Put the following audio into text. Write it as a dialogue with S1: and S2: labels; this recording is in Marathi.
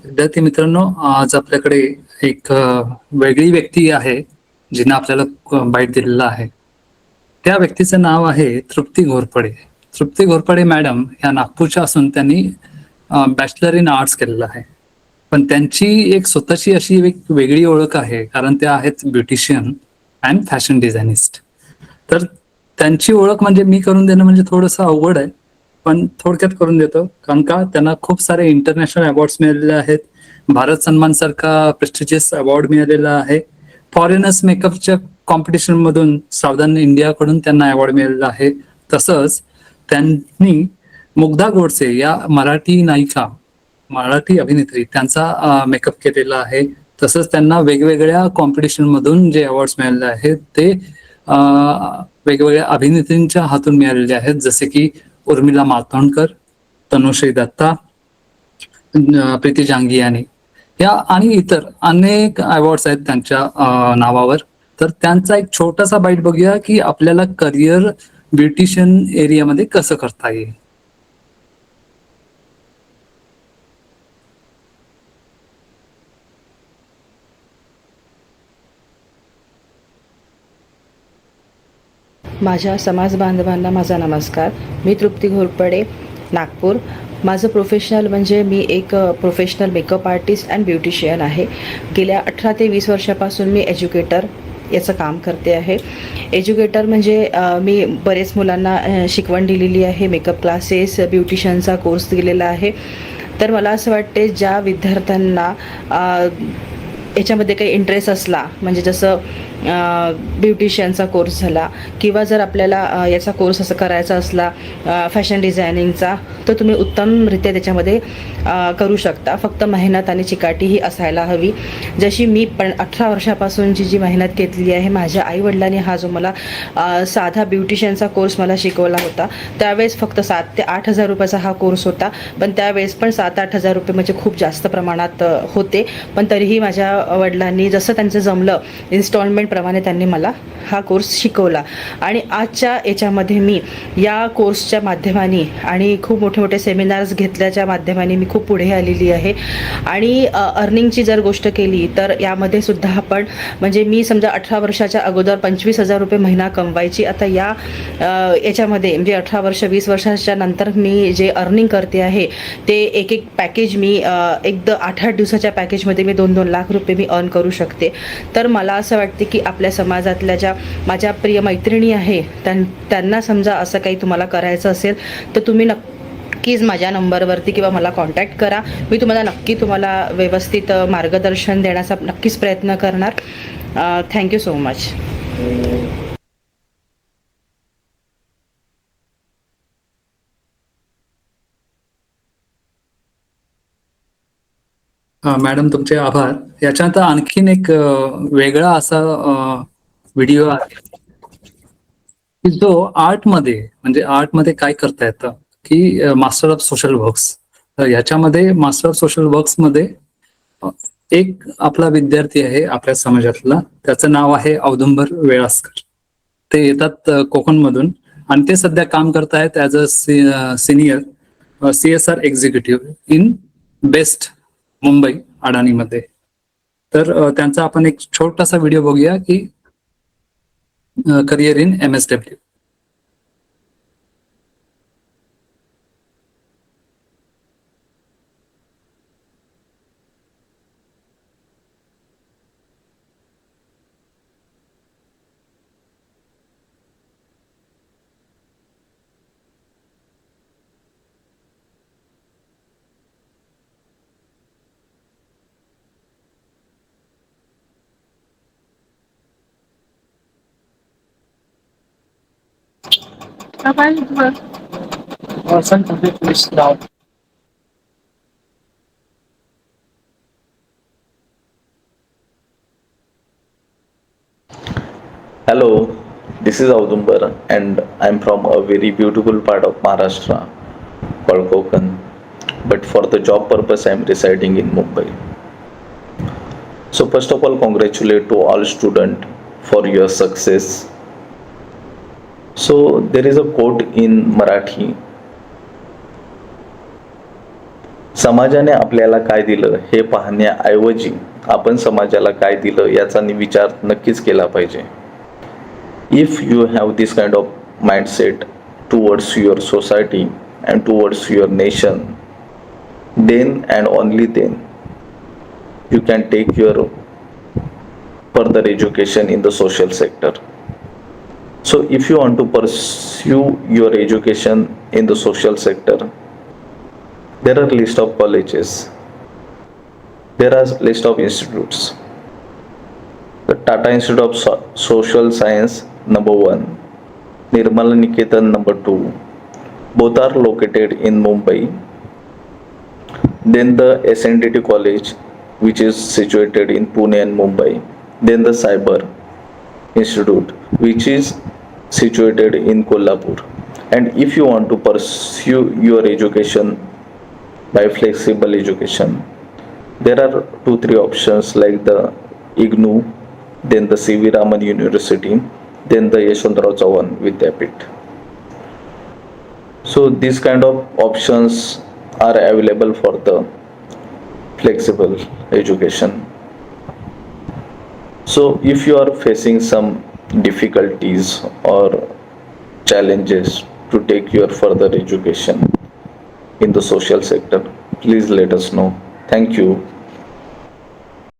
S1: विद्यार्थी मित्रांनो, आज आपल्याकडे एक वेगळी व्यक्ती आहे जिने आपल्याला बाईट दिलेला आहे. त्या व्यक्तीचं नाव आहे तृप्ती घोरपडे. तृप्ती घोरपडे मॅडम या नागपूरच्या असून त्यांनी बॅचलर इन आर्ट्स केलेलं आहे. पण त्यांची एक स्वतःची अशी एक वेगळी ओळख आहे, कारण त्या आहेत ब्युटिशियन अँड फॅशन डिझायनिस्ट. तर त्यांची ओळख म्हणजे मी करून देणं म्हणजे थोडंसं अवघड आहे, पण थोडक्यात करून देतो. कारण का त्यांना खूप सारे इंटरनॅशनल अवॉर्ड्स मिळालेले आहेत. भारत सन्मान सारखा प्रेस्टिजियस अवॉर्ड मिळालेला आहे. फॉरेनर्स मेकअपच्या कॉम्पिटिशन मधून सावधान इंडियाकडून त्यांना अवॉर्ड मिळालेला आहे. तसंच त्यांनी मुग्धा गोडसे या मराठी नायिका, मराठी अभिनेत्री त्यांचा मेकअप केलेला आहे. तसंच त्यांना वेगवेगळ्या कॉम्पिटिशन मधून जे अवॉर्ड्स मिळालेले आहेत ते वेगवेगळ्या अभिनेत्रींच्या हातून मिळालेले आहेत, जसे की उर्मिला मातोंडकर, तनुश्री दत्ता, प्रीती जांगियानी या आणि इतर अनेक अवॉर्ड्स आहेत त्यांच्या नावावर. तर त्यांचा एक छोटासा बाईट बघूया की आपल्याला करिअर ब्युटिशियन एरियामध्ये कसं करता येईल.
S2: माझ्या समाज बांधवांना माझा नमस्कार. मी तृप्ती घोरपडे, नागपूर. माझं प्रोफेशनल म्हणजे मी एक professional makeup artist and beautician आहे. गेल्या 18 ते 20 वर्षापासून मी एज्युकेटर याचं काम करते आहे. एज्युकेटर म्हणजे मी बरेच मुलांना शिकवण दिलेली आहे. मेकअप क्लासेस, ब्युटिशियनचा कोर्स दिलेला आहे. तर मला असं वाटते ज्या विद्यार्थ्यांना याच्यामध्ये काही इंटरेस्ट असला, म्हणजे जसं ब्युटिशियनचा कोर्स झाला किंवा जर आपल्याला याचा कोर्स असं करायचा असला फॅशन डिझायनिंगचा, तर तुम्ही उत्तमरित्या त्याच्यामध्ये करू शकता. फक्त मेहनत आणि चिकाटी ही असायला हवी. जशी मी पण 18 वर्षापासूनची जी मेहनत घेतली आहे, माझ्या आईवडिलांनी हा जो मला साधा ब्युटिशियनचा कोर्स मला शिकवला होता, त्यावेळेस फक्त 7 ते 8 हजार रुपयाचा हा कोर्स होता. पण त्यावेळेस पण 7-8 हजार रुपये म्हणजे खूप जास्त प्रमाणात होते. पण तरीही माझ्या वडिलांनी जसं त्यांचं जमलं इन्स्टॉलमेंट प्रमाणे त्यांनी मला हा कोर्स शिकवला. आणि आजच्या याच्यामध्ये मी या कोर्सच्या माध्यमाने आणि खूप मोठे मोठे सेमिनार्स घेतल्याच्या माध्यमाने मी खूप पुढे आलेली आहे. आणि अर्निंगची जर गोष्ट केली तर यामध्ये सुद्धा आपण म्हणजे मी समजा 18 वर्षाच्या अगोदर 25,000 रुपये महिना कमवायची. आता याच्यामध्ये म्हणजे 18 वर्ष 20 वर्षाच्या नंतर मी जे अर्निंग करते आहे ते एक पॅकेज मी 8-8 दिवसाच्या पॅकेजमध्ये मी 2-2 लाख रुपये मी अर्न करू शकते. तर मला असं वाटते की आपल्या समाजातल्या ज्या माझ्या प्रिय मैत्रिणी आहे त्यांना समजा असं काही तुम्हाला करायचं असेल तर तुम्ही नक्कीच माझ्या नंबरवरती किंवा मला कॉन्टॅक्ट करा. मी तुम्हाला व्यवस्थित मार्गदर्शन देण्याचा नक्कीच प्रयत्न करणार. Thank you so much.
S1: मॅडम तुमचे आभार. याच्यानंतर आणखीन एक वेगळा असा व्हिडिओ आहे की जो आर्टमध्ये काय करता येतं की मास्टर ऑफ सोशल वर्क्स. तर याच्यामध्ये मास्टर ऑफ सोशल वर्क्स मध्ये एक आपला विद्यार्थी आहे आपल्या समाजातला, त्याचं नाव आहे औदुंबर वेळास्कर. ते येतात कोकणमधून आणि ते सध्या काम करत आहेत as a senior CSR executive in best Mumbai अडाणीमध्ये. तर त्यांचा आपण एक छोटासा व्हिडिओ बघूया की career in MSW.
S3: Hello, this is Audumbar and I'm from a very beautiful part of Maharashtra called Konkan. But for the job purpose, I'm residing in Mumbai. So first of all, congratulate to all students for your success. So there is a quote in Marathi. समाजाने आपल्याला काय दिलं हे पाहण्याऐवजी आपण समाजाला काय दिलं याचा विचार नक्कीच केला पाहिजे. If you have this kind of mindset towards your society and towards your nation, then and only then you can take your further education in the social sector. So if you want to pursue your education in the social sector, there are list of colleges, there are list of institutes. The Tata Institute of Social Science number 1, Nirmala Niketan number 2, both are located in Mumbai. Then the SNDT college, which is situated in Pune and Mumbai. Then the Cyber Institute, which is situated in Kolhapur. And if you want to pursue your education by flexible education, there are 2-3 options like the IGNOU, then the CV Raman University, then the Yeshwantrao Chavan Vidyapit. So these kind of options are available for the flexible education. So if you are facing some difficulties or challenges to take your further education in the social sector, please let us know. Thank you.